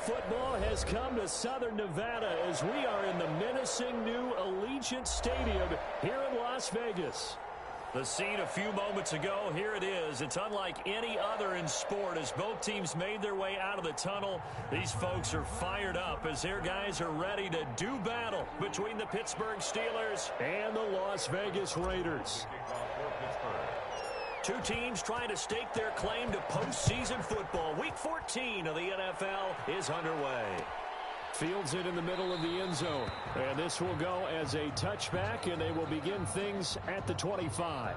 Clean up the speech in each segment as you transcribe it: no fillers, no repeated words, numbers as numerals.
football has come to Southern Nevada as we are in the menacing new Allegiant Stadium here in Las Vegas. The scene a few moments ago, here it is. It's unlike any other in sport as both teams made their way out of the tunnel. These folks are fired up as their guys are ready to do battle between the Pittsburgh Steelers and the Las Vegas Raiders. Two teams trying to stake their claim to postseason football. Week 14 of the NFL is underway. Fields it in the middle of the end zone. And this will go as a touchback, and they will begin things at the 25.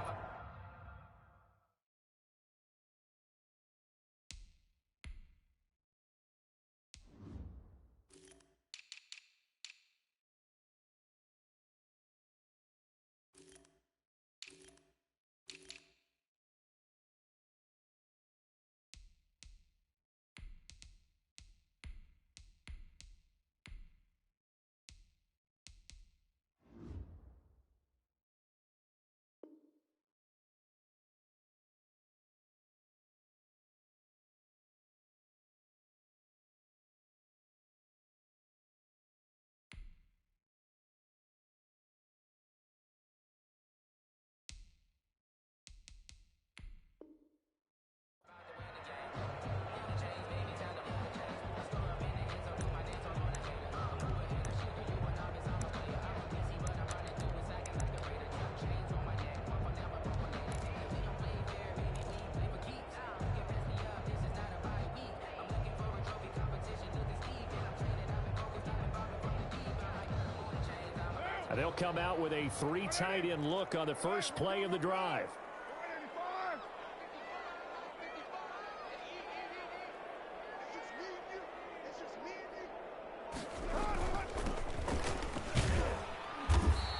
They'll come out with a three tight end look on the first play of the drive.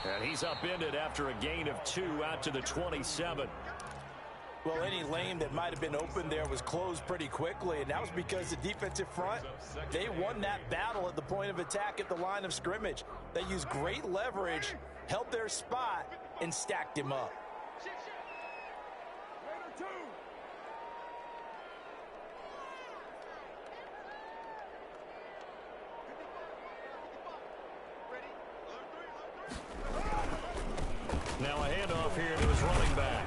And he's upended after a gain of 2 out to the 27. Well, any lane that might have been open there was closed pretty quickly, and that was because the defensive front, they won that battle at the point of attack at the line of scrimmage. They used great leverage, held their spot, and stacked him up. Now a handoff here to his running back.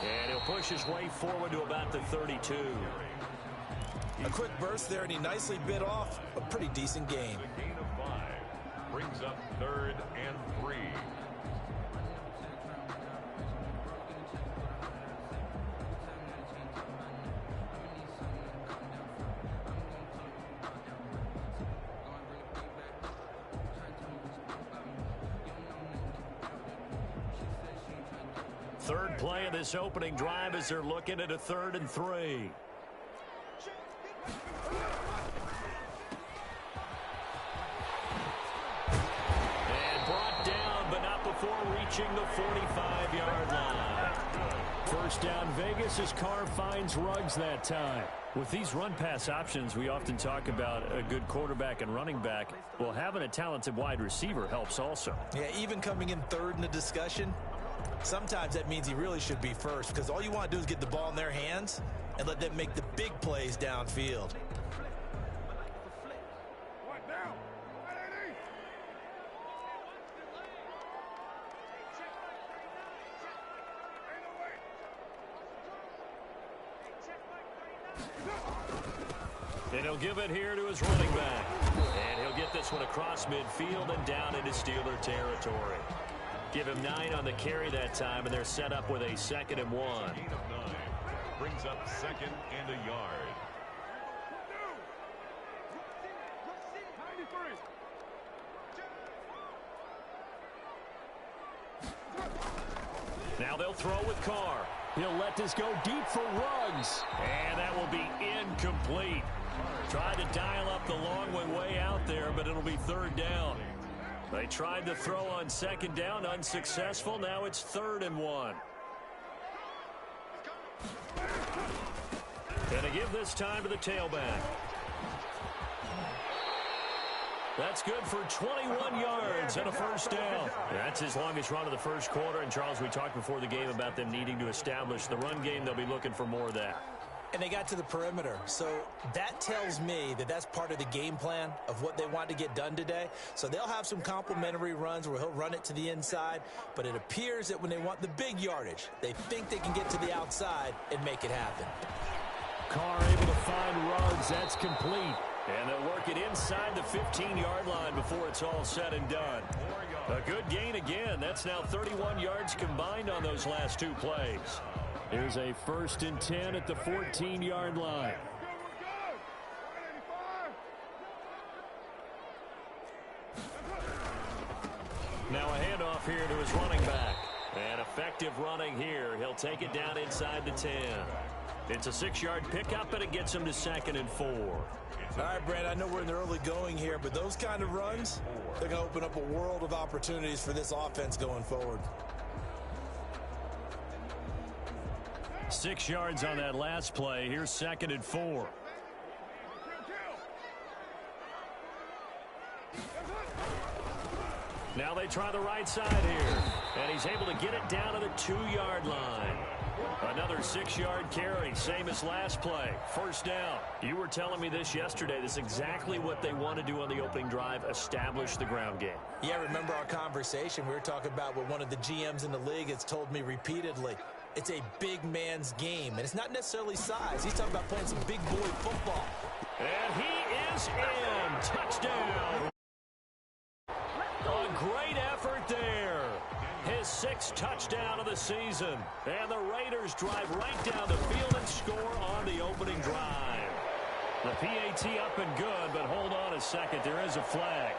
And he'll push his way forward to about the 32. A quick burst there, and he nicely bit off a pretty decent gain. A gain of 5 brings up 3rd and 3. Third play of this opening drive as they're looking at a 3rd and 3. And brought down, but not before reaching the 45-yard line. First down Vegas as Carr finds Ruggs that time. With these run-pass options, we often talk about a good quarterback and running back. Well, having a talented wide receiver helps also. Yeah, even coming in 3rd in the discussion, sometimes that means he really should be first, because all you want to do is get the ball in their hands and let them make the big plays downfield. And he'll give it here to his running back. And he'll get this one across midfield and down into Steeler territory. Give him 9 on the carry that time, and they're set up with a 2nd and 1. Gain of 9 brings up 2nd and a yard. Now they'll throw with Carr. He'll let this go deep for Ruggs. And that will be incomplete. Tried to dial up the long way out there, but it'll be 3rd down. They tried to throw on 2nd down, unsuccessful. Now it's 3rd and 1. And to give this time to the tailback. That's good for 21 yards and a first down. That's his longest run of the first quarter. And, Charles, we talked before the game about them needing to establish the run game. They'll be looking for more of that. And they got to the perimeter. So that tells me that that's part of the game plan of what they want to get done today. So they'll have some complementary runs where he'll run it to the inside. But it appears that when they want the big yardage, they think they can get to the outside and make it happen. Carr able to find Ruggs. That's complete. And they'll work it inside the 15-yard line before it's all said and done. A good gain again. That's now 31 yards combined on those last two plays. Here's a 1st and 10 at the 14-yard line. Now a handoff here to his running back. And effective running here. He'll take it down inside the 10. It's a 6-yard pickup, and it gets him to 2nd and 4. All right, Brad, I know we're in the early going here, but those kind of runs, they're going to open up a world of opportunities for this offense going forward. 6 yards on that last play. Here's 2nd and 4. Now they try the right side here. And he's able to get it down to the 2-yard line. Another 6-yard carry, same as last play. 1st down. You were telling me this yesterday. This is exactly what they want to do on the opening drive, establish the ground game. Yeah, remember our conversation. We were talking about what one of the GMs in the league has told me repeatedly. It's a big man's game, and it's not necessarily size. He's talking about playing some big boy football. And he is in. Touchdown. A great effort there. His 6th touchdown of the season. And the Raiders drive right down the field and score on the opening drive. The PAT up and good, but hold on a second. There is a flag.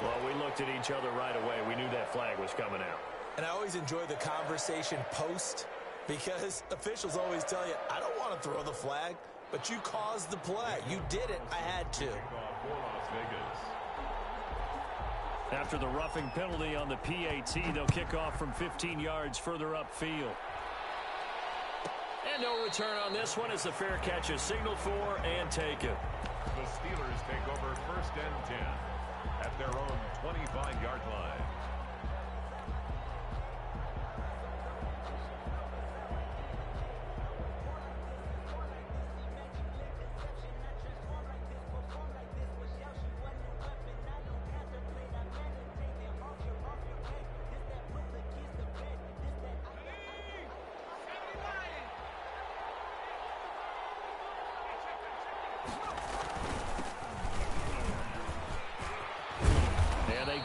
Well, we looked at each other right away. We knew that flag was coming out. And I always enjoy the conversation post, because officials always tell you, I don't want to throw the flag, but you caused the play. You did it. I had to. After the roughing penalty on the PAT, they'll kick off from 15 yards further upfield. And no return on this one as the fair catch is signaled for and taken. The Steelers take over 1st and 10 at their own 25-yard line.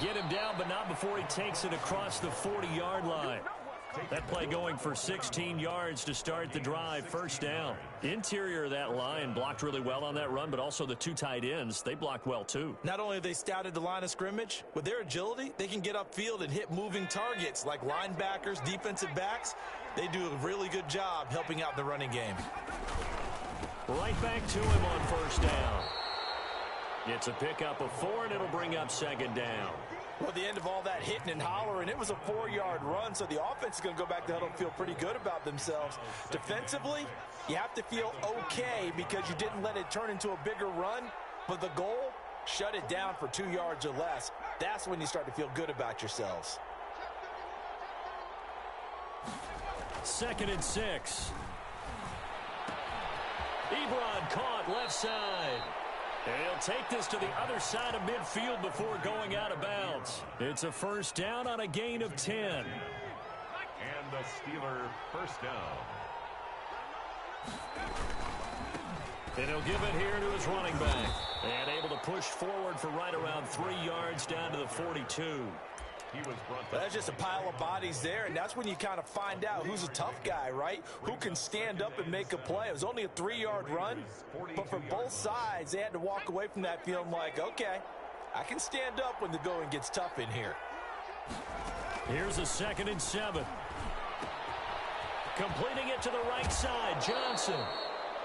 Get him down, but not before he takes it across the 40-yard line. That play going for 16 yards to start the drive. 1st down. Interior of that line blocked really well on that run, but also the 2 tight ends, they blocked well too. Not only have they scouted the line of scrimmage, with their agility, they can get upfield and hit moving targets like linebackers, defensive backs. They do a really good job helping out the running game. Right back to him on 1st down. It's a pickup of 4, and it'll bring up 2nd down. Well, at the end of all that hitting and hollering, it was a 4-yard run, so the offense is going to go back to huddle and feel pretty good about themselves. Defensively, you have to feel okay because you didn't let it turn into a bigger run, but the goal, shut it down for 2 yards or less. That's when you start to feel good about yourselves. 2nd and 6. Ebron caught left side. And he'll take this to the other side of midfield before going out of bounds. It's a 1st down on a gain of 10. And the Steeler 1st down. And he'll give it here to his running back. And able to push forward for right around 3 yards down to the 42. That's just a pile of bodies there, and that's when you kind of find out who's a tough guy, right? Who can stand up and make a play. It was only a 3-yard run, but for both sides, they had to walk away from that feeling like, okay, I can stand up when the going gets tough in here. Here's a 2nd and 7. Completing it to the right side, Johnson.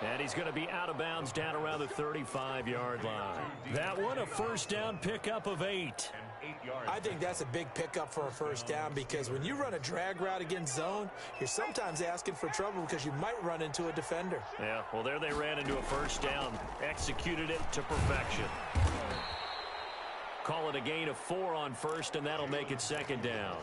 And he's going to be out of bounds down around the 35-yard line. That one, a 1st down pickup of 8. I think that's a big pickup for a 1st down because when you run a drag route against zone, you're sometimes asking for trouble because you might run into a defender. Yeah, well, there they ran into a 1st down. Executed it to perfection. Call it a gain of 4 on 1st, and that'll make it 2nd down.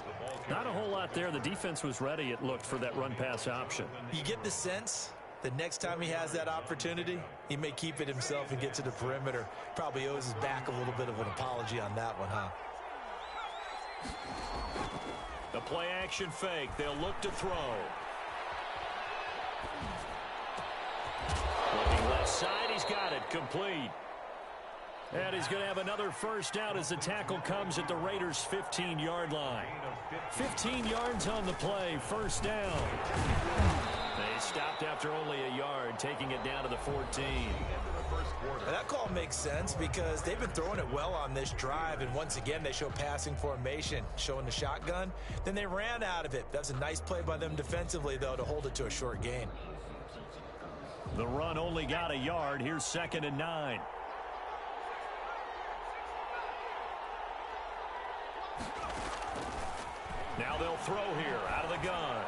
Not a whole lot there. The defense was ready, it looked, for that run-pass option. You get the sense the next time he has that opportunity, he may keep it himself and get to the perimeter. Probably owes his back a little bit of an apology on that one, huh? The play action fake. They'll look to throw. Looking left side. He's got it. Complete. And he's going to have another first down as the tackle comes at the Raiders' 15-yard line. 15 yards on the play. First down. They stopped after only a yard, taking it down to the 14. And that call makes sense because they've been throwing it well on this drive, and once again they show passing formation, showing the shotgun. Then they ran out of it. That's a nice play by them defensively, though, to hold it to a short gain. The run only got a yard. Here's 2nd and 9. Now they'll throw here out of the gun.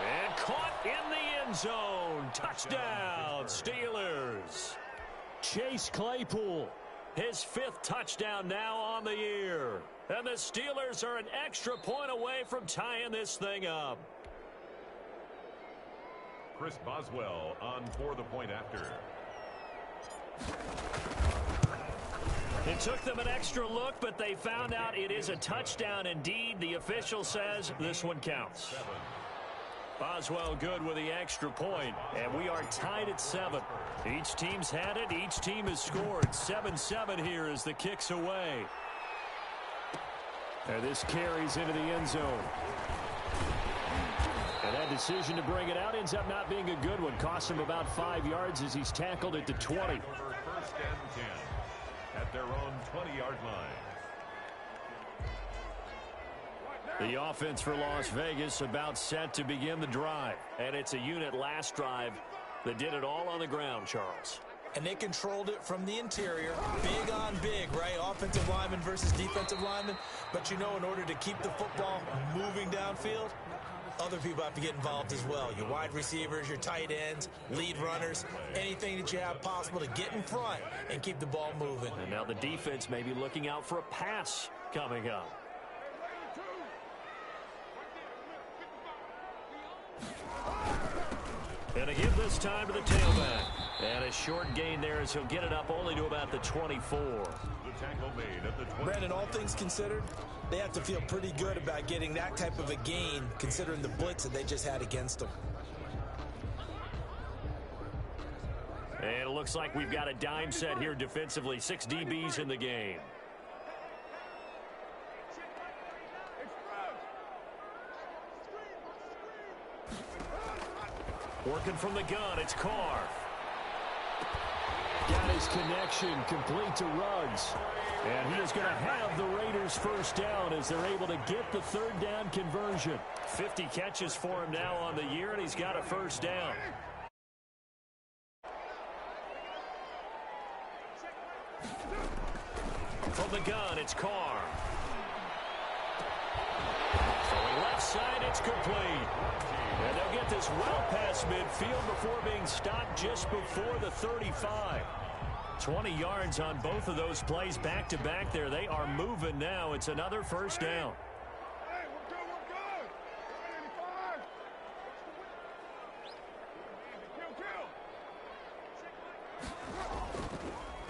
And caught in the end zone. Touchdown, Steelers. Chase Claypool, his 5th touchdown now on the year. And the Steelers are an extra point away from tying this thing up. Chris Boswell on for the point after. It took them an extra look, but they found out it is a touchdown indeed. The official says this one counts. Boswell good with the extra point, and we are tied at 7. Each team's had it. Each team has scored. 7-7 here as the kick's away. And this carries into the end zone. And that decision to bring it out ends up not being a good one. Costs him about 5 yards as he's tackled at the 20. First and 10 at their own 20-yard line. The offense for Las Vegas about set to begin the drive. And it's a unit last drive that did it all on the ground, Charles. And they controlled it from the interior. Big on big, right? Offensive lineman versus defensive lineman. But you know, in order to keep the football moving downfield, other people have to get involved as well. Your wide receivers, your tight ends, lead runners, anything that you have possible to get in front and keep the ball moving. And now the defense may be looking out for a pass coming up. And a give this time to the tailback. And a short gain there as he'll get it up only to about the 24. The tackle made at the 20. Brandon, all things considered, they have to feel pretty good about getting that type of a gain considering the blitz that they just had against them. And it looks like we've got a dime set here defensively. 6 DBs in the game. Working from the gun, it's Carr. Got his connection complete to Ruggs. And he is going to have the Raiders first down as they're able to get the 3rd down conversion. 50 catches for him now on the year, and he's got a first down. From the gun, it's Carr. Throwing left side, it's complete. And they'll get this well past midfield before being stopped just before the 35. 20 yards on both of those plays back-to-back there. They are moving now. It's another first down.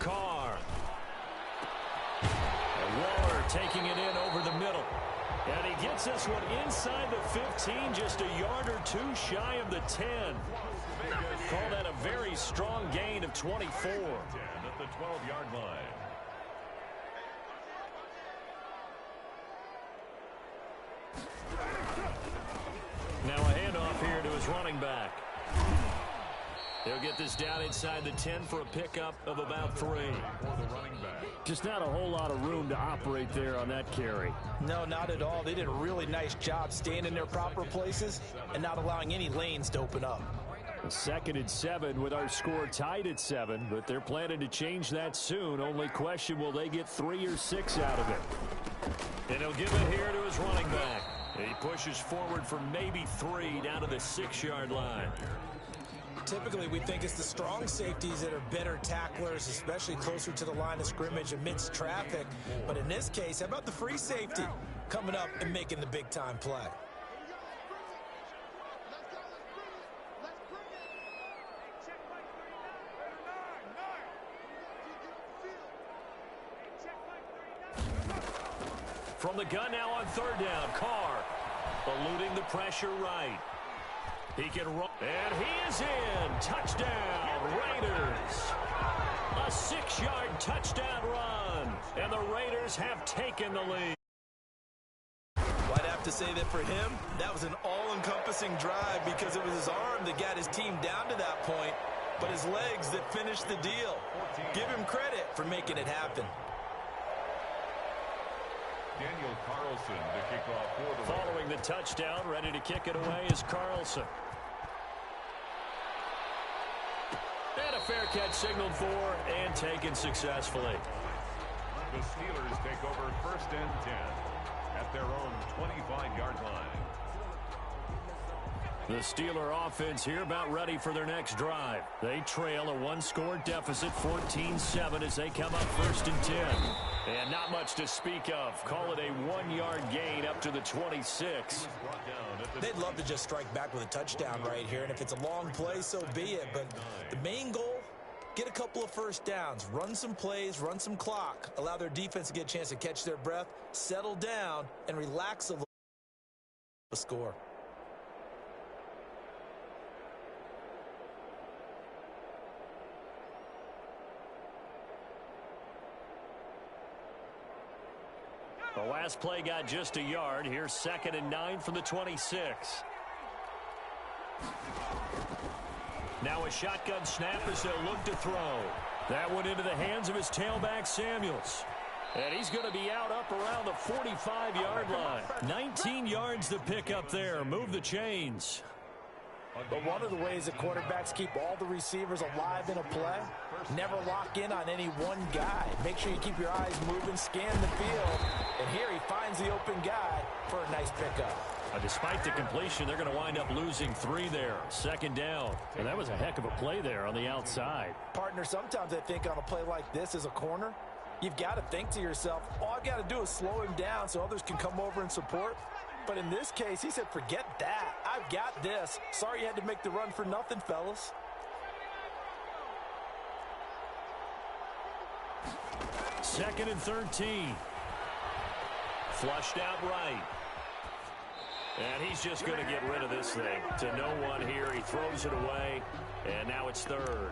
Carr. And Waller taking it in over the middle. And he gets this one inside the 15, just a yard or 2 shy of the 10. Call that a very strong gain of 24. At the 12-yard line. Now a handoff here to his running back. They'll get this down inside the 10 for a pickup of about 3. Just not a whole lot of room to operate there on that carry. No, not at all. They did a really nice job staying in their proper places and not allowing any lanes to open up. 2nd and 7 with our score tied at 7, but they're planning to change that soon. Only question, will they get 3 or 6 out of it? And he'll give it here to his running back. And he pushes forward for maybe 3 down to the 6-yard line. Typically, we think it's the strong safeties that are better tacklers, especially closer to the line of scrimmage amidst traffic. But in this case, how about the free safety coming up and making the big-time play? From the gun now on third down. Carr eluding the pressure right. He can run. And he is in. Touchdown, Raiders. A 6-yard touchdown run. And the Raiders have taken the lead. Well, I'd have to say that for him, that was an all-encompassing drive because it was his arm that got his team down to that point, but his legs that finished the deal. Give him credit for making it happen. Daniel Carlson to kick off for the Following the touchdown, ready to kick it away is Carlson. And a fair catch signaled for and taken successfully. The Steelers take over first and 10 at their own 25-yard line. The Steeler offense here about ready for their next drive. They trail a one-score deficit, 14-7, as they come up first and 10. And not much to speak of. Call it a 1-yard gain up to the 26. They'd love to just strike back with a touchdown right here, and if it's a long play, so be it. But the main goal, get a couple of first downs, run some plays, run some clock, allow their defense to get a chance to catch their breath, settle down, and relax a little. The score. The last play got just a yard. Here's 2nd and 9 from the 26. Now a shotgun snap as they'll look to throw. That went into the hands of his tailback, Samuels. And he's going to be out up around the 45-yard line. 19 yards to pick up there. Move the chains. But one of the ways that quarterbacks keep all the receivers alive in a play, never lock in on any one guy. Make sure you keep your eyes moving, scan the field, and here he finds the open guy for a nice pickup. Despite the completion, they're going to wind up losing 3 there. 2nd down. And that was a heck of a play there on the outside. Partner, sometimes I think on a play like this as a corner, you've got to think to yourself, all I've got to do is slow him down so others can come over and support. But in this case, he said, forget that. I've got this. Sorry you had to make the run for nothing, fellas. Second and 13. Flushed out right. And he's just going to get rid of this thing. To no one here. He throws it away. And now it's 3rd.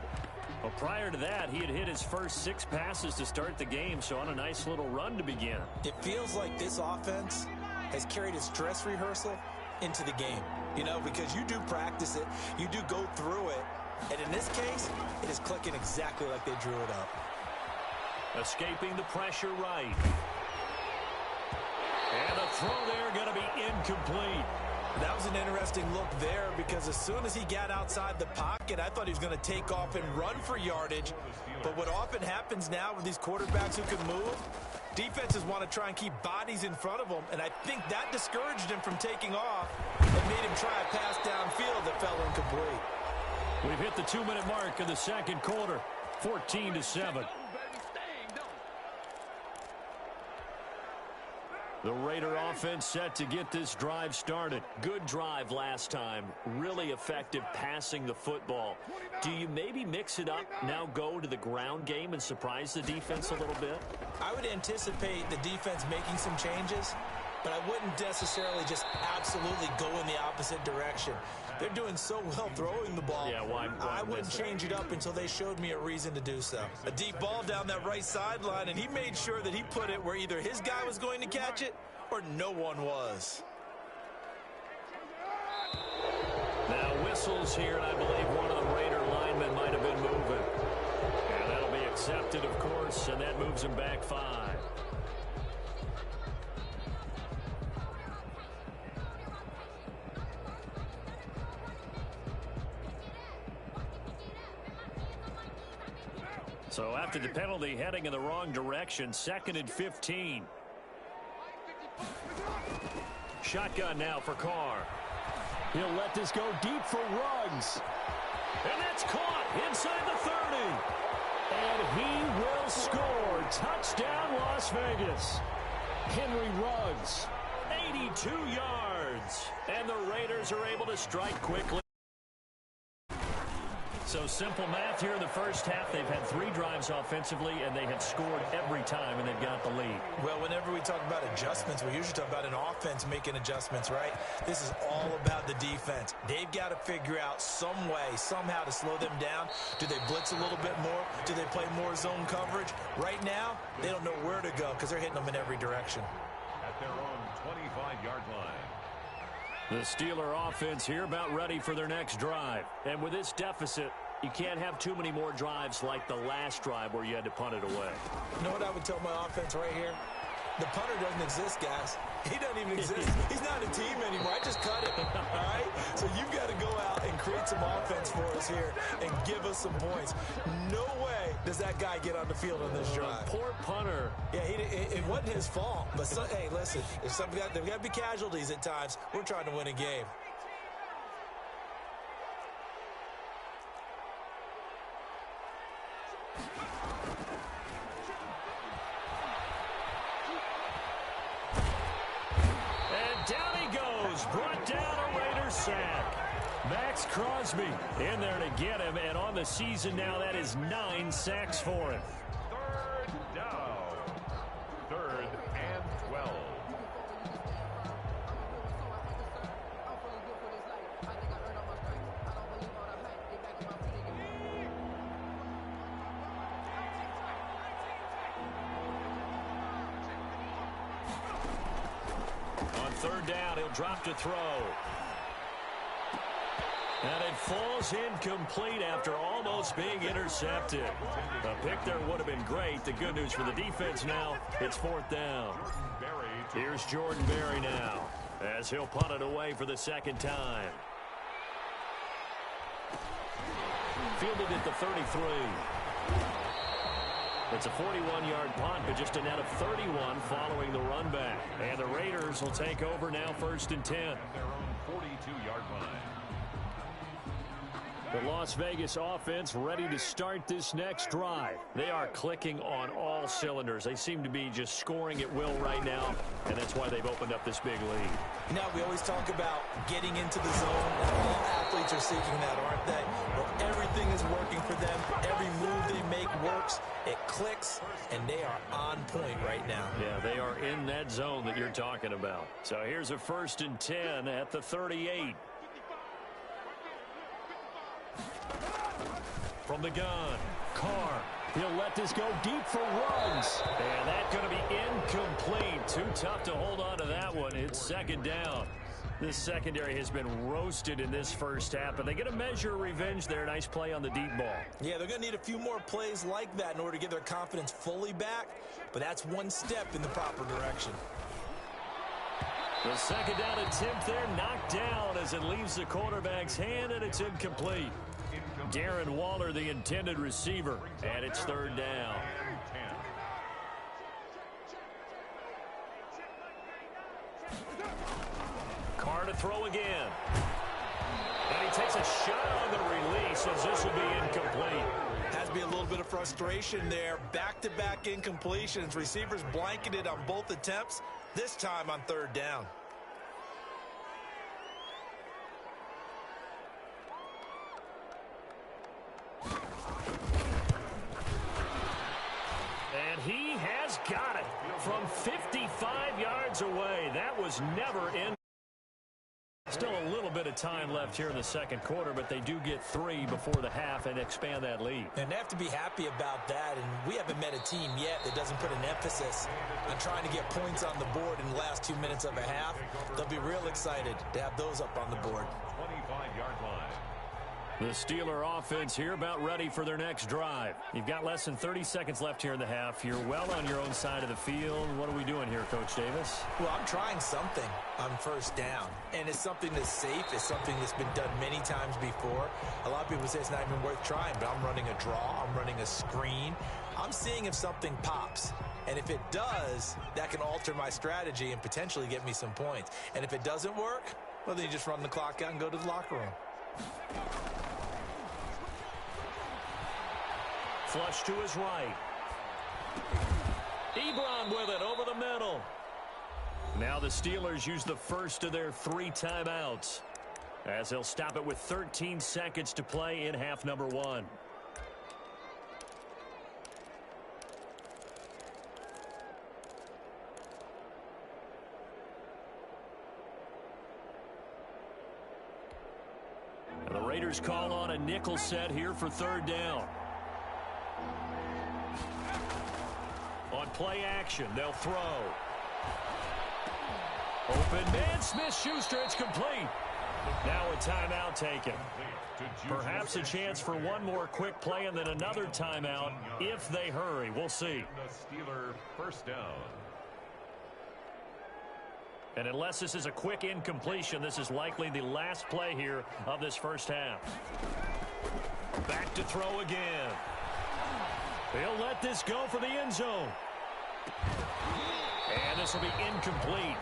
Well, prior to that, he had hit his first 6 passes to start the game, so on a nice little run to begin. It feels like this offense has carried its dress rehearsal into the game. You know, because you do practice it, you do go through it, and in this case, it is clicking exactly like they drew it up. Escaping the pressure right. And the throw there going to be incomplete. That was an interesting look there because as soon as he got outside the pocket, I thought he was going to take off and run for yardage. But what often happens now with these quarterbacks who can move, defenses want to try and keep bodies in front of them, and I think that discouraged him from taking off and made him try a pass downfield that fell incomplete. We've hit the 2-minute mark in the second quarter, 14-7. The Raider offense set to get this drive started. Good drive last time. Really effective passing the football. Do you maybe mix it up, now go to the ground game and surprise the defense a little bit? I would anticipate the defense making some changes, but I wouldn't necessarily just absolutely go in the opposite direction. They're doing so well throwing the ball. Yeah, why I wouldn't change it up until they showed me a reason to do so. A deep ball down that right sideline, and he made sure that he put it where either his guy was going to catch it or no one was. Now whistles here, and I believe one of the Raider linemen might have been moving. And that'll be accepted, of course, and that moves him back 5. So after the penalty, heading in the wrong direction, 2nd and 15. Shotgun now for Carr. He'll let this go deep for Ruggs. And that's caught inside the 30. And he will score. Touchdown, Las Vegas. Henry Ruggs, 82 yards. And the Raiders are able to strike quickly. So simple math here in the first half. They've had 3 drives offensively, and they have scored every time, and they've got the lead. Well, whenever we talk about adjustments, we usually talk about an offense making adjustments, right? This is all about the defense. They've got to figure out some way, somehow to slow them down. Do they blitz a little bit more? Do they play more zone coverage? Right now, they don't know where to go because they're hitting them in every direction. At their own 25-yard line. The Steeler offense here about ready for their next drive. And with this deficit, you can't have too many more drives like the last drive where you had to punt it away. You know what I would tell my offense right here? The punter doesn't exist, guys. He doesn't even exist. He's not a team anymore. I just cut him, all right? So you've got to go out and create some offense for us here and give us some points. No way does that guy get on the field on this drive. Poor punter. Yeah, it wasn't his fault. But, hey, listen, there's got to be casualties at times. We're trying to win a game. Brought down a Raiders sack. Max Crosby in there to get him, and on the season now, that is 9 sacks for him. 3rd down. 3rd and 12. On 3rd down, he'll drop to throw. And it falls incomplete after almost being intercepted. A pick there would have been great. The good news for the defense now, it's 4th down. Here's Jordan Berry now as he'll punt it away for the 2nd time. Fielded at the 33. It's a 41-yard punt, but just a net of 31 following the run back. And the Raiders will take over now 1st and 10. Their own 42-yard line. The Las Vegas offense ready to start this next drive. They are clicking on all cylinders. They seem to be just scoring at will right now, and that's why they've opened up this big lead. You know, we always talk about getting into the zone, and all athletes are seeking that, aren't they? Well, everything is working for them. Every move they make works. It clicks, and they are on point right now. Yeah, they are in that zone that you're talking about. So here's a 1st and 10 at the 38. From the gun, Carr. He'll let this go deep for runs. And that's going to be incomplete. Too tough to hold on to that one. It's 2nd down. This secondary has been roasted in this first half, but they get a measure of revenge there. Nice play on the deep ball. Yeah, they're going to need a few more plays like that in order to get their confidence fully back, but that's one step in the proper direction. The 2nd down attempt there knocked down as it leaves the quarterback's hand, and it's incomplete. Darren Waller, the intended receiver, and it's 3rd down. Carr to throw again. And he takes a shot on the release as this will be incomplete. Has to be a little bit of frustration there. Back-to-back incompletions. Receivers blanketed on both attempts, this time on 3rd down. And he has got it from 55 yards away. That was never in. Still a little bit of time left here in the 2nd quarter, but they do get 3 before the half and expand that lead. And they have to be happy about that, and we haven't met a team yet that doesn't put an emphasis on trying to get points on the board in the last 2 minutes of a half. They'll be real excited to have those up on the board. 25-yard line. The Steeler offense here about ready for their next drive. You've got less than 30 seconds left here in the half. You're well on your own side of the field. What are we doing here, Coach Davis? Well, I'm trying something on 1st down, and it's something that's safe. It's something that's been done many times before. A lot of people say it's not even worth trying, but I'm running a draw. I'm running a screen. I'm seeing if something pops. And if it does, that can alter my strategy and potentially get me some points. And if it doesn't work, well, then you just run the clock out and go to the locker room. Flush to his right. Ebron with it over the middle. Now the Steelers use the first of their 3 timeouts. as they'll stop it with 13 seconds to play in half number one. And the Raiders call on a nickel set here for third down. On play action, they'll throw. Open man, Smith-Schuster, it's complete. Now a timeout taken. Perhaps a chance for one more quick play and then another timeout if they hurry. We'll see. The Steeler first down. And unless this is a quick incompletion, this is likely the last play here of this first half. Back to throw again. He'll let this go for the end zone. And this will be incomplete.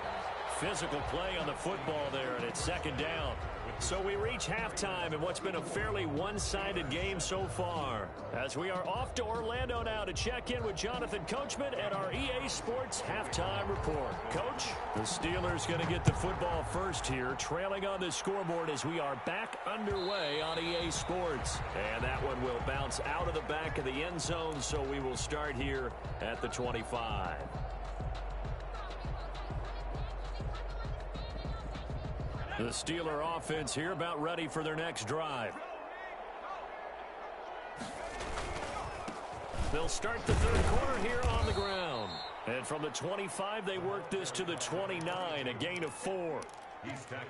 Physical play on the football there, and it's second down. So we reach halftime in what's been a fairly one-sided game so far. As we are off to Orlando now to check in with Jonathan Coachman and our EA Sports Halftime Report. Coach, the Steelers going to get the football first here, trailing on the scoreboard as we are back underway on EA Sports. And that one will bounce out of the back of the end zone, so we will start here at the 25. The Steeler offense here about ready for their next drive. They'll start the third quarter here on the ground. And from the 25, they work this to the 29, a gain of 4.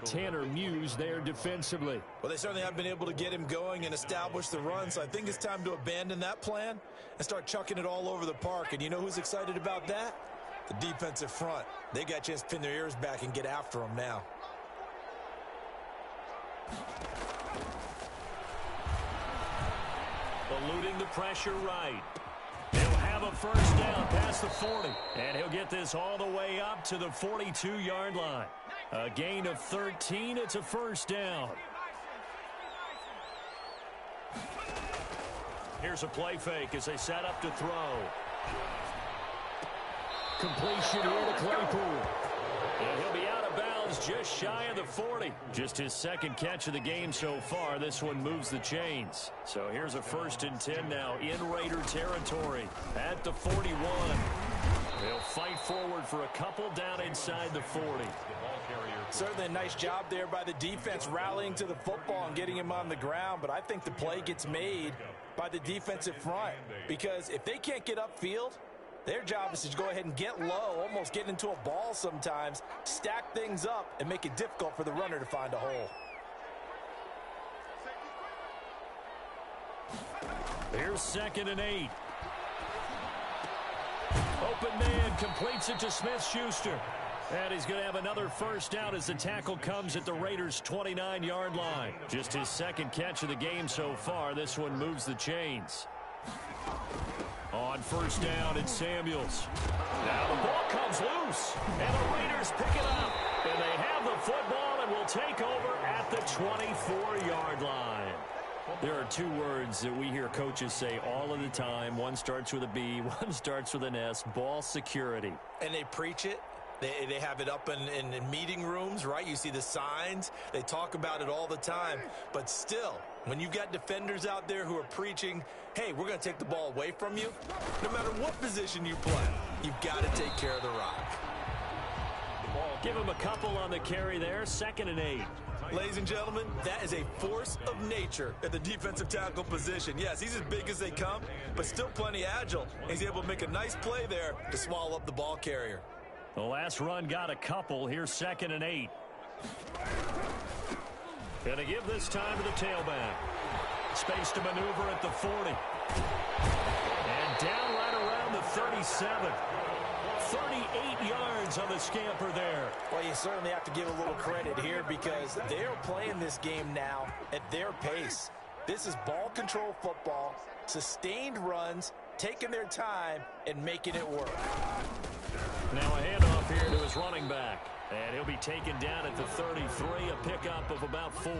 Tanner Muse there defensively. Well, they certainly have been able to get him going and establish the run, so I think it's time to abandon that plan and start chucking it all over the park. And you know who's excited about that? The defensive front. They got a chance to pin their ears back and get after him now. Eluding the pressure right. He'll have a first down past the 40. And he'll get this all the way up to the 42-yard line. A gain of 13. It's a first down. Here's a play fake as they set up to throw. Completion here to Claypool. And he'll be out of bounds just shy of the 40. Just his second catch of the game so far. This one moves the chains. So here's a 1st and 10 now in Raider territory at the 41. They'll fight forward for a couple down inside the 40. Certainly a nice job there by the defense rallying to the football and getting him on the ground. But I think the play gets made by the defensive front, because if they can't get upfield, their job is to go ahead and get low, almost get into a ball sometimes, stack things up, and make it difficult for the runner to find a hole. Here's 2nd and 8. Open man completes it to Smith-Schuster. And he's going to have another first down as the tackle comes at the Raiders' 29-yard line. Just his second catch of the game so far. This one moves the chains. On first down, it's Samuels. Now the ball comes loose, and the Raiders pick it up. And they have the football and will take over at the 24-yard line. There are two words that we hear coaches say all of the time. One starts with a B, one starts with an S, ball security. And they preach it. They have it up in meeting rooms, right? You see the signs. They talk about it all the time. But still, when you've got defenders out there who are preaching, hey, we're going to take the ball away from you, no matter what position you play, you've got to take care of the rock. Give him a couple on the carry there. 2nd and 8. Ladies and gentlemen, that is a force of nature at the defensive tackle position. Yes, he's as big as they come, but still plenty agile. He's able to make a nice play there to swallow up the ball carrier. The last run got a couple. Here's 2nd and 8. Gonna give this time to the tailback. Space to maneuver at the 40. And down right around the 37. 38 yards on the scamper there. Well, you certainly have to give a little credit here because they're playing this game now at their pace. This is ball control football, sustained runs, taking their time, and making it work. Now a handoff here to his running back. And he'll be taken down at the 33, a pickup of about 4.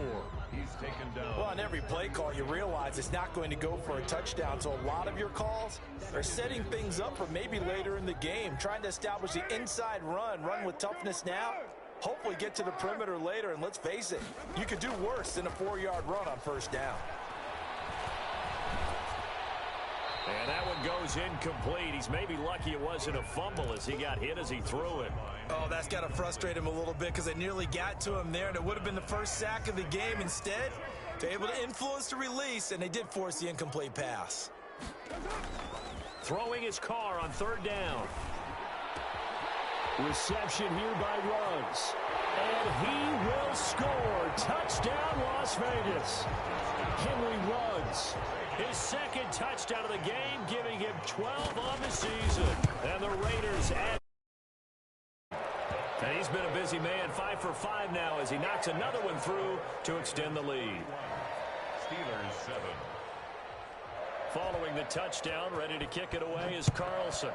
He's taken down. Well, on every play call, you realize it's not going to go for a touchdown. So a lot of your calls are setting things up for maybe later in the game, trying to establish the inside run with toughness now, Hopefully get to the perimeter later, and let's face it, you could do worse than a 4-yard run on first down. And that one goes incomplete. He's maybe lucky it wasn't a fumble as he got hit as he threw it. Oh, that's got to frustrate him a little bit because they nearly got to him there, and it would have been the first sack of the game. Instead, they're able to influence the release, and they did force the incomplete pass. Throwing his car on third down. Reception here by Ruggs. And he will score. Touchdown, Las Vegas. Henry Ruggs. His second touchdown of the game, giving him 12 on the season. And the Raiders add. And he's been a busy man, 5 for 5 now as he knocks another one through to extend the lead. Steelers 7. Following the touchdown, ready to kick it away is Carlson.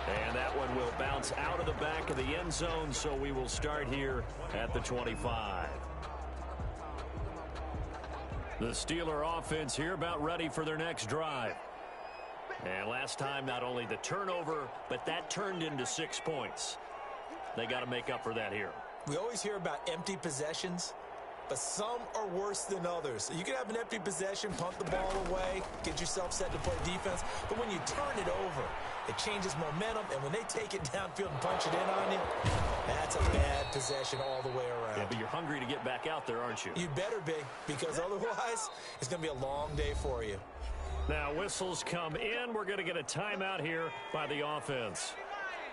And that one will bounce out of the back of the end zone, so we will start here at the 25. The Steeler offense here about ready for their next drive. And last time, not only the turnover, but that turned into 6 points. They got to make up for that here. We always hear about empty possessions, but some are worse than others. You can have an empty possession, punt the ball away, get yourself set to play defense, but when you turn it over, it changes momentum, and when they take it downfield and punch it in on you, that's a bad possession all the way around. Yeah, but you're hungry to get back out there, aren't you? You better be, because otherwise, it's going to be a long day for you. Now, whistles come in. We're going to get a timeout here by the offense.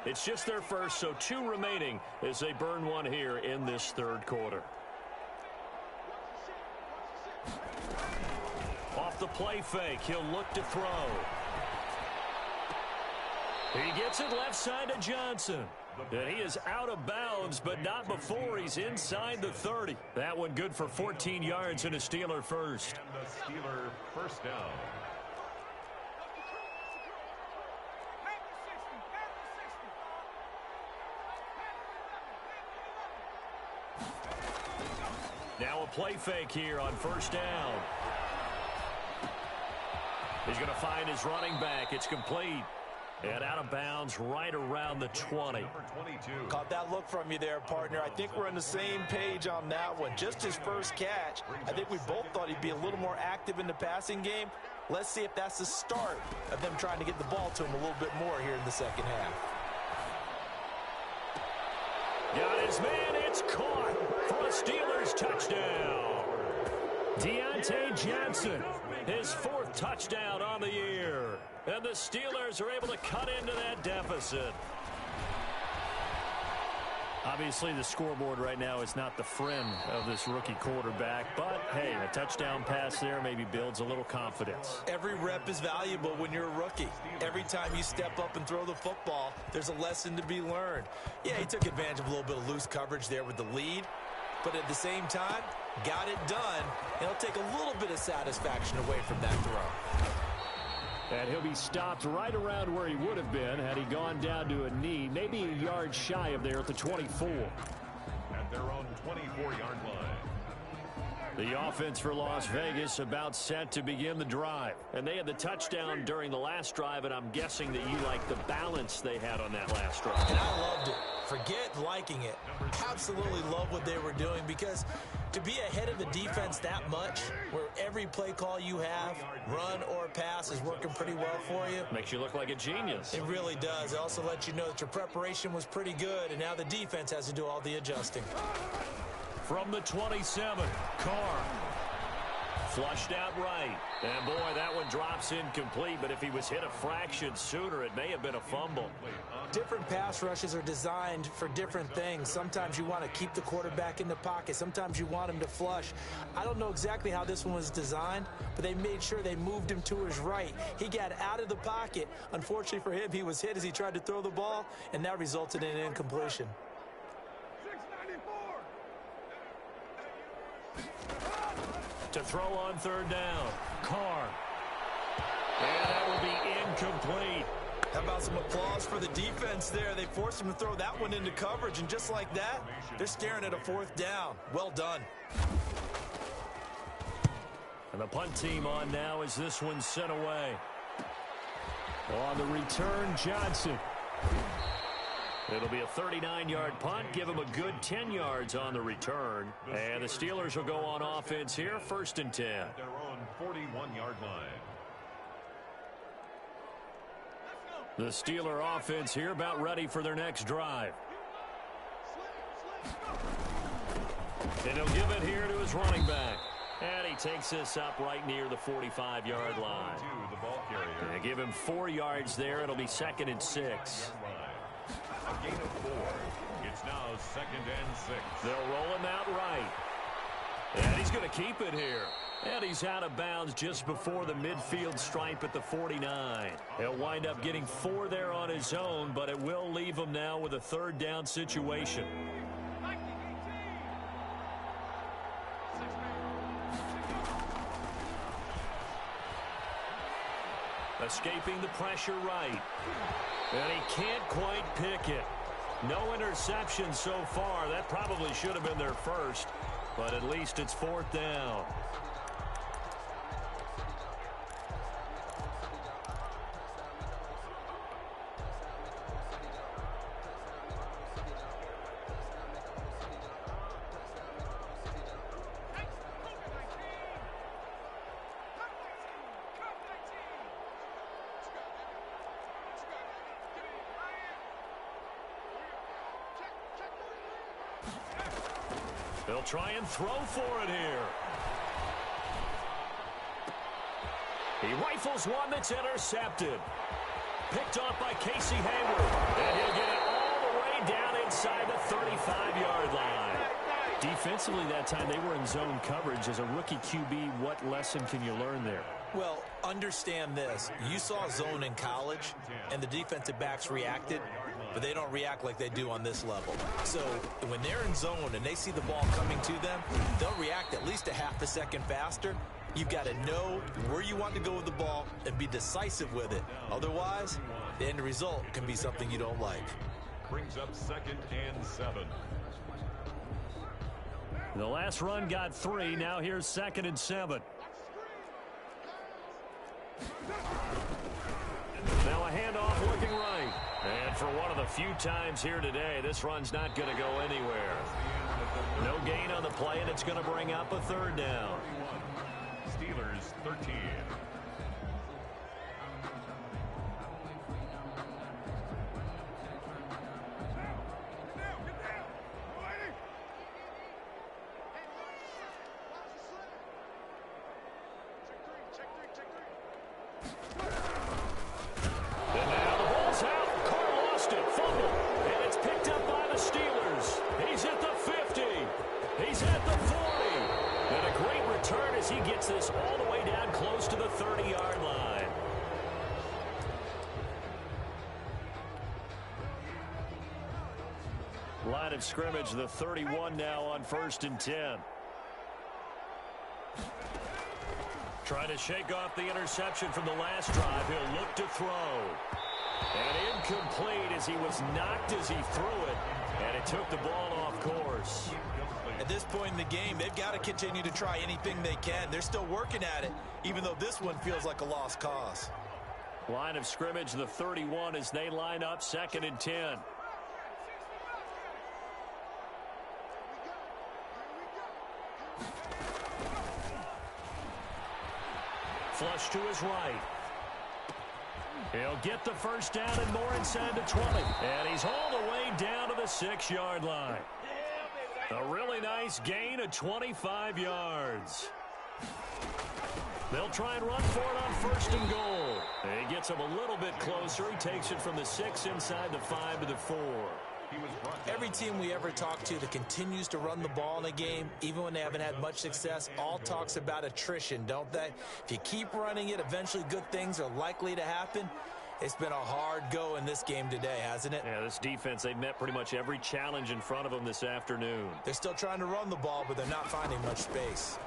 It's just their first, so 2 remaining as they burn one here in this third quarter. Off the play fake, he'll look to throw. He gets it left side to Johnson. And he is out of bounds, but not before he's inside the 30. That one good for 14 yards and a Steeler first. And the Steeler first down. Now a play fake here on first down. He's going to find his running back. It's complete. And out of bounds right around the 20. Caught that look from you there, partner. I think we're on the same page on that one. Just his first catch. I think we both thought he'd be a little more active in the passing game. Let's see if that's the start of them trying to get the ball to him a little bit more here in the second half. Got his man. It's caught for a Steelers touchdown. Deontay Johnson, his 4th touchdown on the year. And the Steelers are able to cut into that deficit. Obviously, the scoreboard right now is not the friend of this rookie quarterback. But, hey, a touchdown pass there maybe builds a little confidence. Every rep is valuable when you're a rookie. Every time you step up and throw the football, there's a lesson to be learned. Yeah, he took advantage of a little bit of loose coverage there with the lead. But at the same time, got it done. And he'll take a little bit of satisfaction away from that throw. And he'll be stopped right around where he would have been had he gone down to a knee, maybe a yard shy of there at the 24. At their own 24-yard line. The offense for Las Vegas about set to begin the drive. And they had the touchdown during the last drive, and I'm guessing that you like the balance they had on that last drive. And I loved it. Forget liking it. Absolutely love what they were doing, because to be ahead of the defense that much, where every play call you have, run or pass, is working pretty well for you. Makes you look like a genius. It really does. It also lets you know that your preparation was pretty good, and now the defense has to do all the adjusting. From the 27, Carr. Flushed out right. And, boy, that one drops incomplete, but if he was hit a fraction sooner, it may have been a fumble. Different pass rushes are designed for different things. Sometimes you want to keep the quarterback in the pocket. Sometimes you want him to flush. I don't know exactly how this one was designed, but they made sure they moved him to his right. He got out of the pocket. Unfortunately for him, he was hit as he tried to throw the ball, and that resulted in an incompletion. To throw on third down, Carr. And that will be incomplete. How about some applause for the defense there? They forced him to throw that one into coverage, and just like that, they're staring at a 4th down. Well done. And the punt team on now as this one's sent away. On the return, Johnson. It'll be a 39-yard punt. Give them a good 10 yards on the return. And the Steelers will go on offense here, 1st and 10. At their own 41-yard line. The Steeler offense here about ready for their next drive. And he'll give it here to his running back. And he takes this up right near the 45-yard line. The ball carrier. Give him 4 yards there. It'll be 2nd and 6. A gain of 4. It's now 2nd and 6. They'll roll him out right. And he's going to keep it here. And he's out of bounds just before the midfield stripe at the 49. He'll wind up getting 4 there on his own, but it will leave him now with a 3rd down situation. Escaping the pressure right. And he can't quite pick it. No interception so far. That probably should have been their first, but at least it's 4th down. They'll try and throw for it here. He rifles one that's intercepted. Picked off by Casey Hayward. And he'll get it all the way down inside the 35-yard line. Defensively that time, they were in zone coverage. As a rookie QB, what lesson can you learn there? Well, understand this. You saw zone in college, and the defensive backs reacted, but they don't react like they do on this level. So when they're in zone and they see the ball coming to them, they'll react at least a half a second faster. You've got to know where you want to go with the ball and be decisive with it. Otherwise, the end result can be something you don't like. Brings up 2nd and 7. The last run got 3. Now here's 2nd and 7. Now a handoff looking right. And for one of the few times here today, this run's not going to go anywhere. No gain on the play, and it's going to bring up a 3rd down. Steelers 13. He gets this all the way down close to the 30-yard line. Line of scrimmage, the 31 now on 1st and 10. Trying to shake off the interception from the last drive. He'll look to throw. And incomplete as he was knocked as he threw it. And it took the ball off course. At this point in the game, they've got to continue to try anything they can. They're still working at it, even though this one feels like a lost cause. Line of scrimmage, the 31, as they line up 2nd and 10. Flush to his right. He'll get the 1st down and more inside the 20. And he's all the way down to the 6-yard line. A really nice gain of 25 yards. They'll try and run for it on 1st and goal. And he gets him a little bit closer. He takes it from the 6 inside the 5 to the 4. Every team we ever talk to that continues to run the ball in a game, even when they haven't had much success, all talks about attrition, don't they? If you keep running it, eventually good things are likely to happen. It's been a hard go in this game today, hasn't it? Yeah, this defense, they've met pretty much every challenge in front of them this afternoon. They're still trying to run the ball, but they're not finding much space.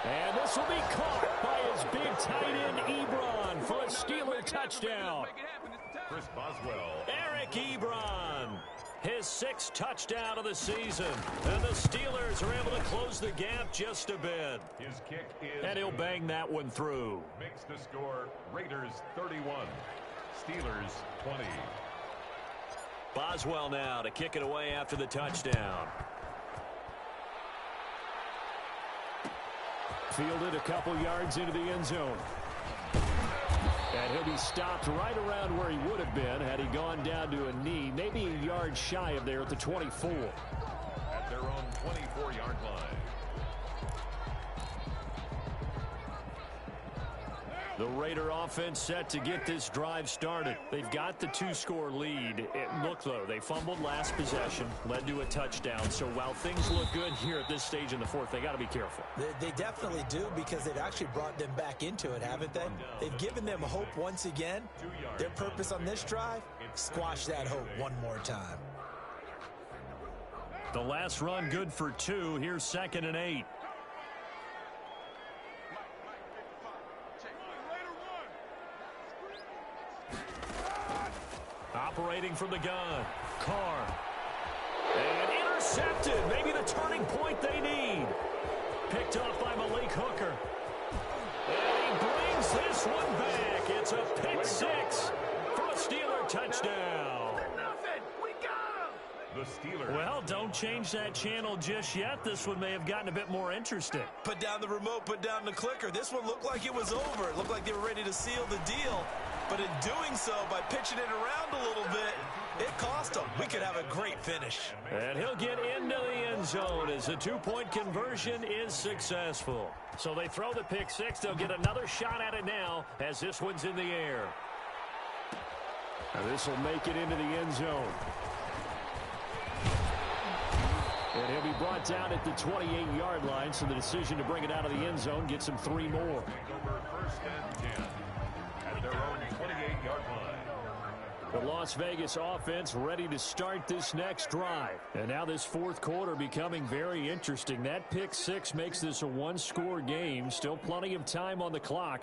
And this will be caught by his big tight end, Ebron, for a Steeler touchdown. Chris Boswell. Eric Ebron, his 6th touchdown of the season. And the Steelers are able to close the gap just a bit. His kick is and he'll bang that one through. Makes the score Raiders 31, Steelers 20. Boswell now to kick it away after the touchdown. Fielded a couple yards into the end zone. And he'll be stopped right around where he would have been had he gone down to a knee, maybe a yard shy of there at the 24. At their own 24-yard line. The Raider offense set to get this drive started. They've got the 2-score lead. Look, though, they fumbled last possession, led to a touchdown. So while things look good here at this stage in the fourth, they got to be careful. They definitely do, because they've actually brought them back into it, haven't they? They've given them hope once again. Their purpose on this drive, squash that hope one more time. The last run good for 2. Here's 2nd and 8. Operating from the gun, Carr. And intercepted. Maybe the turning point they need. Picked off by Malik Hooker. And he brings this one back. It's a pick 6 for a Steeler touchdown. The Steelers. Well, don't change that channel just yet. This one may have gotten a bit more interesting. Put down the remote, put down the clicker. This one looked like it was over. It looked like they were ready to seal the deal. But in doing so, by pitching it around a little bit, it cost them. We could have a great finish. And he'll get into the end zone as the 2-point conversion is successful. So they throw the pick 6. They'll get another shot at it now as this one's in the air. Now this will make it into the end zone. And he'll be brought down at the 28-yard line, so the decision to bring it out of the end zone gets him 3 more. Over 1st and 10 at their own 28-yard line. The Las Vegas offense ready to start this next drive. And now this fourth quarter becoming very interesting. That pick 6 makes this a 1-score game. Still plenty of time on the clock.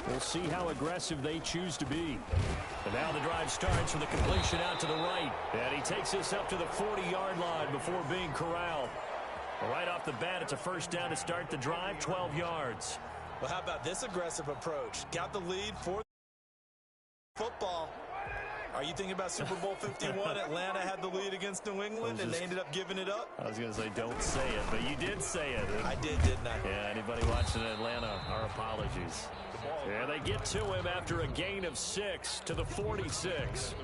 We'll see how aggressive they choose to be. And now the drive starts with a completion out to the right. And he takes this up to the 40-yard line before being corralled. Right off the bat, it's a first down to start the drive, 12 yards. Well, how about this aggressive approach? Got the lead for football. Are you thinking about Super Bowl 51? Atlanta had the lead against New England, and they ended up giving it up? I was going to say, don't say it, but you did say it. I did, didn't I? Yeah, anybody watching Atlanta, our apologies. Yeah, they get to him after a gain of 6 to the 46.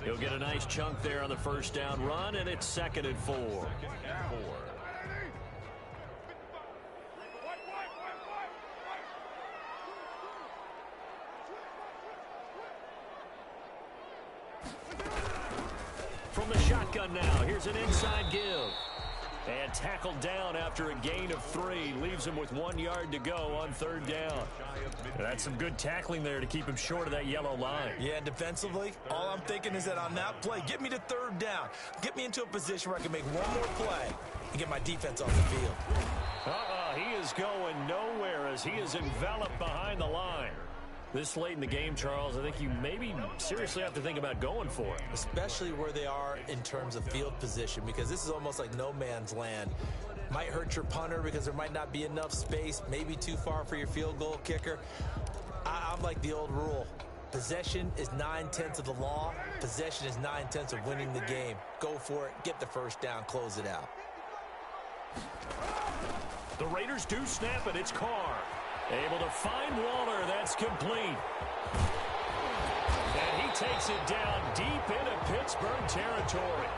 He'll get a nice chunk there on the first down run, and it's 2nd and 4. From the shotgun now, here's an inside give. And tackled down after a gain of 3. Leaves him with 1 yard to go on 3rd down. That's some good tackling there to keep him short of that yellow line. Yeah, and defensively, all I'm thinking is that on that play, get me to 3rd down. Get me into a position where I can make one more play and get my defense off the field. He is going nowhere as he is enveloped behind the line. This late in the game, Charles, I think you maybe seriously have to think about going for it. Especially where they are in terms of field position, because this is almost like no man's land. Might hurt your punter because there might not be enough space, maybe too far for your field goal kicker. I'm like the old rule. Possession is 9/10 of the law. Possession is 9/10 of winning the game. Go for it, get the first down, close it out. The Raiders do snap it. It's Carr. Able to find Waller. That's complete. And he takes it down deep into Pittsburgh territory.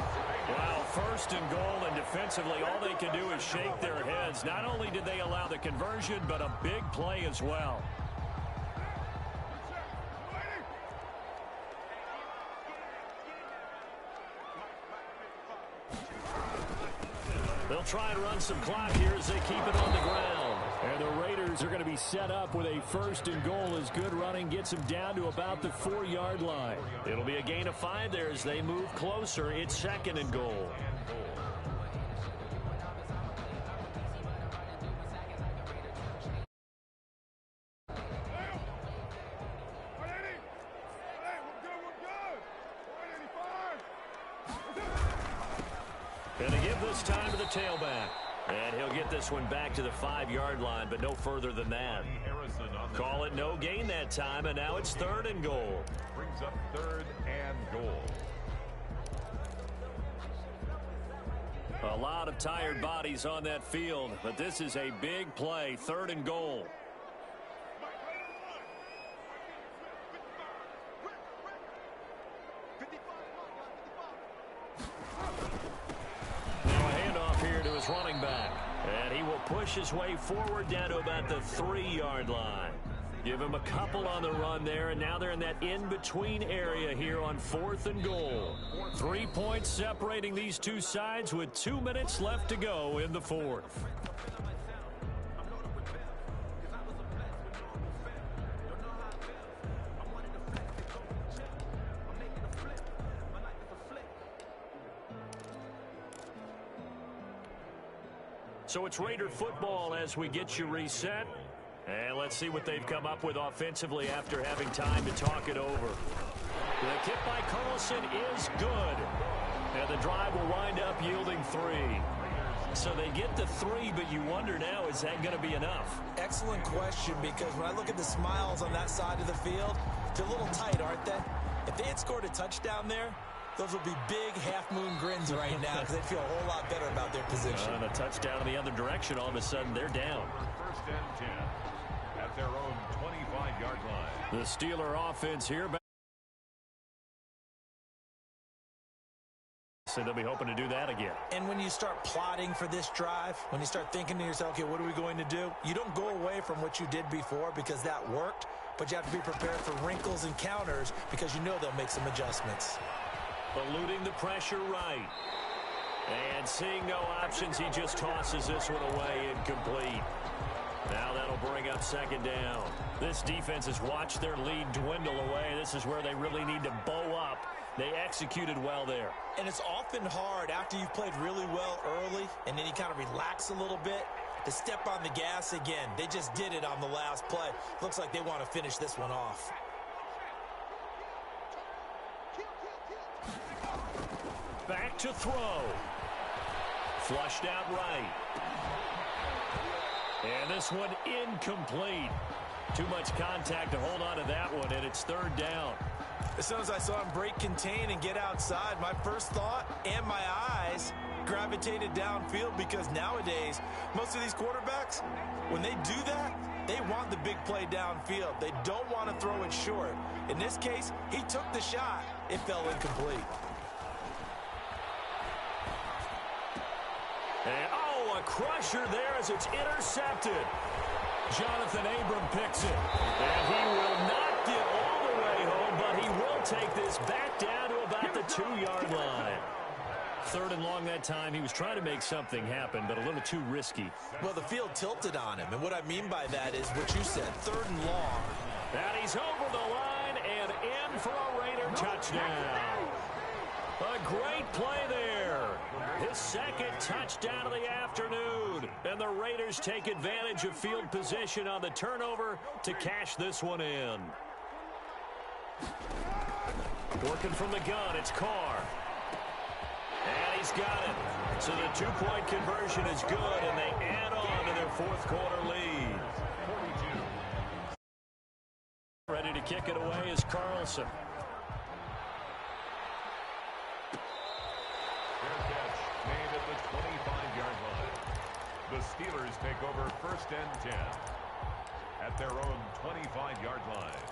Wow, 1st and goal, and defensively all they can do is shake their heads. Not only did they allow the conversion, but a big play as well. They'll try and run some clock here as they keep it on the ground. And the Raiders are going to be set up with a 1st and goal as good running gets them down to about the 4-yard line. It'll be a gain of 5 there as they move closer. It's 2nd and goal. And they give this time to the tailback. And he'll get this one back to the 5-yard line, but no further than that. Call it no gain that time, and now it's 3rd and goal. Brings up 3rd and goal. A lot of tired bodies on that field, but this is a big play, 3rd and goal. Now a handoff here to his running back. And he will push his way forward down to about the 3-yard line. Give him a couple on the run there, and now they're in that in-between area here on 4th and goal. 3 points separating these two sides with 2 minutes left to go in the 4th. So it's Raider football as we get you reset. And let's see what they've come up with offensively after having time to talk it over. The kick by Carlson is good. And the drive will wind up yielding 3. So they get the 3, but you wonder now, is that going to be enough? Excellent question, because when I look at the smiles on that side of the field, they're a little tight, aren't they? If they had scored a touchdown there, those would be big half-moon grins right now because they'd feel a whole lot better about their position. And a touchdown in the other direction, all of a sudden they're down. 1st and 10 at their own 25-yard line. The Steeler offense here. So they'll be hoping to do that again. And when you start plotting for this drive, when you start thinking to yourself, okay, what are we going to do? You don't go away from what you did before because that worked, but you have to be prepared for wrinkles and counters because you know they'll make some adjustments. Eluding the pressure right. And seeing no options, he just tosses this one away, incomplete. Now that'll bring up 2nd down. This defense has watched their lead dwindle away. This is where they really need to bow up. They executed well there. And it's often hard after you've played really well early and then you kind of relax a little bit to step on the gas again. They just did it on the last play. Looks like they want to finish this one off. Back to throw. Flushed out right. And this one incomplete. Too much contact to hold on to that one, and it's 3rd down. As soon as I saw him break contain and get outside, my first thought and my eyes gravitated downfield because nowadays, most of these quarterbacks, when they do that, they want the big play downfield. They don't want to throw it short. In this case, he took the shot. It fell incomplete. And, oh, a crusher there as it's intercepted. Jonathan Abram picks it. And he will not get all the way home, but he will take this back down to about the 2-yard line. 3rd and long that time. He was trying to make something happen, but a little too risky. Well, the field tilted on him, and what I mean by that is what you said, 3rd and long. And he's over the line and in for a Raider touchdown. A great play there. His 2nd touchdown of the afternoon. And the Raiders take advantage of field position on the turnover to cash this one in. Working from the gun, it's Carr. And he's got it. So the 2-point conversion is good, and they add on to their 4th quarter lead. 42. Ready to kick it away is Carlson. Made at the 25-yard line. The Steelers take over 1st and 10 at their own 25-yard line.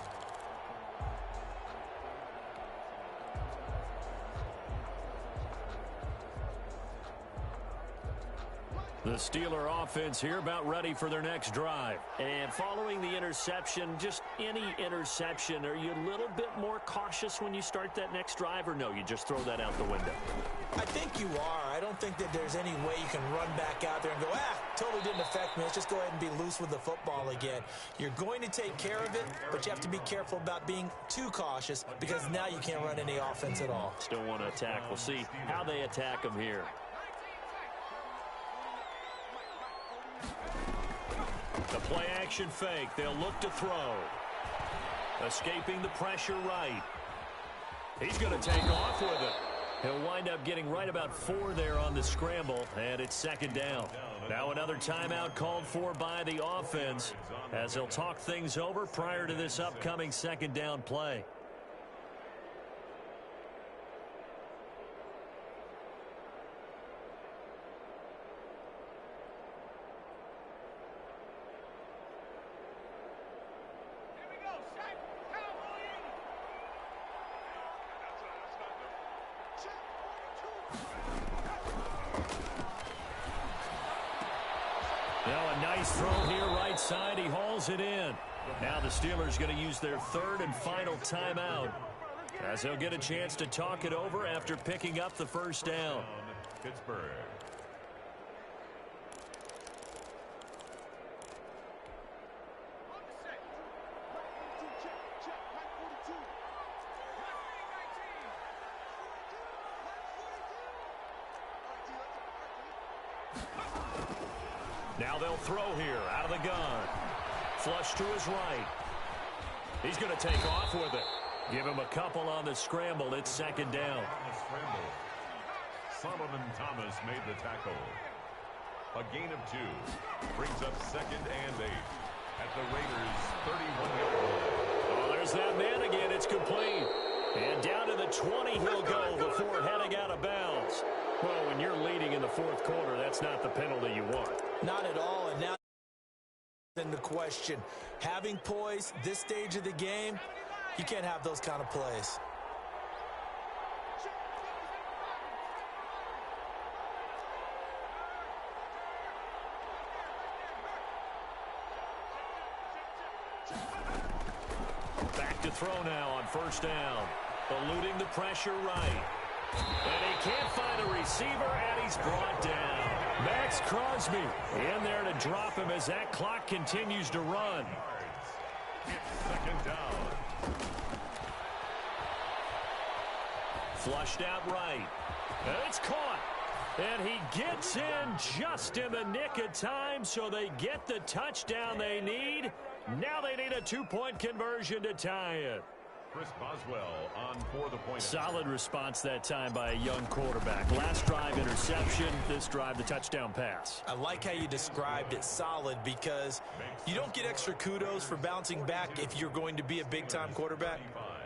The Steeler offense here about ready for their next drive. And following the interception, just any interception, are you a little bit more cautious when you start that next drive, or no, you just throw that out the window? I think you are. I don't think that there's any way you can run back out there and go, totally didn't affect me. Let's just go ahead and be loose with the football again. You're going to take care of it, but you have to be careful about being too cautious because now you can't run any offense at all. Still want to attack. We'll see how they attack them here. The play action fake. They'll look to throw. Escaping the pressure right. He's going to take off with it. He'll wind up getting right about 4 there on the scramble, and it's 2nd down. Now another timeout called for by the offense as they'll talk things over prior to this upcoming 2nd down play. Now a nice throw here right side. He hauls it in. Now the Steelers going to use their third and final timeout, as they'll get a chance to talk it over after picking up the first down. Pittsburgh. Now they'll throw here out of the gun. Flush to his right. He's going to take off with it. Give him a couple on the scramble. It's second down. Solomon Thomas made the tackle. A gain of 2. Brings up second and 8 at the Raiders' 31-yard line. Oh, there's that man again. It's complete. And down to the 20 he'll go before heading out of bounds. Well, when you're leading in the fourth quarter, that's not the penalty you want. Not at all. And now in the question, having poise this stage of the game, you can't have those kind of plays. Back to throw now on first down. Eluding the pressure right. And he can't find a receiver, and he's brought down. Max Crosby in there to drop him as that clock continues to run. It's second down. Flushed out right. And it's caught. And he gets in just in the nick of time, so they get the touchdown they need. Now they need a 2-point conversion to tie it. Chris Boswell on for the point. Solid response that time by a young quarterback. Last drive interception, this drive the touchdown pass. I like how you described it, solid, because you don't get extra kudos for bouncing back if you're going to be a big-time quarterback.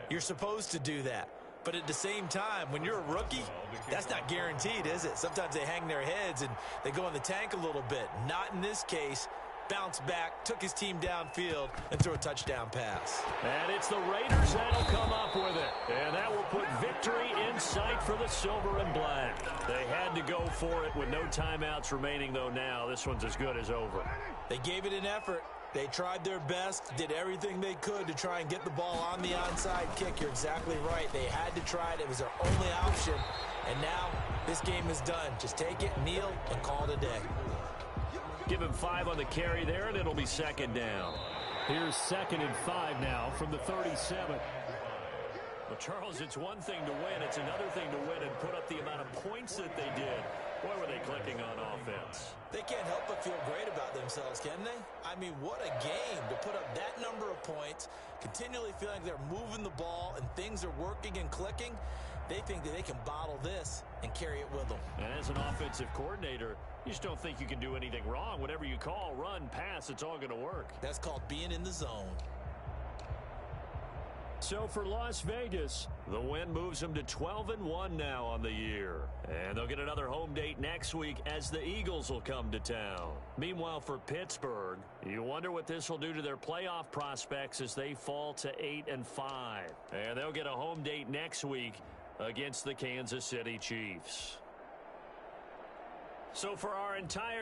You're supposed to do that. But at the same time, when you're a rookie, that's not guaranteed, is it? Sometimes they hang their heads and they go in the tank a little bit. Not in this case. Bounced back, took his team downfield, and threw a touchdown pass. And it's the Raiders that'll come up with it. And that will put victory in sight for the silver and black. They had to go for it with no timeouts remaining, though now. This one's as good as over. They gave it an effort. They tried their best, did everything they could to try and get the ball on the onside kick. You're exactly right. They had to try it. It was their only option. And now this game is done. Just take it, kneel, and call it a day. Give him 5 on the carry there, and it'll be second down. Here's 2nd and 5 now from the 37. Well, Charles, it's one thing to win. It's another thing to win and put up the amount of points that they did. Boy, were they clicking on offense. They can't help but feel great about themselves, can they? I mean, what a game to put up that number of points, continually feeling they're moving the ball and things are working and clicking. They think that they can bottle this and carry it with them. And as an offensive coordinator, you just don't think you can do anything wrong. Whatever you call, run, pass, it's all going to work. That's called being in the zone. So for Las Vegas, the win moves them to 12-1 now on the year. And they'll get another home date next week as the Eagles will come to town. Meanwhile, for Pittsburgh, you wonder what this will do to their playoff prospects as they fall to 8-5. And they'll get a home date next week against the Kansas City Chiefs. So for our entire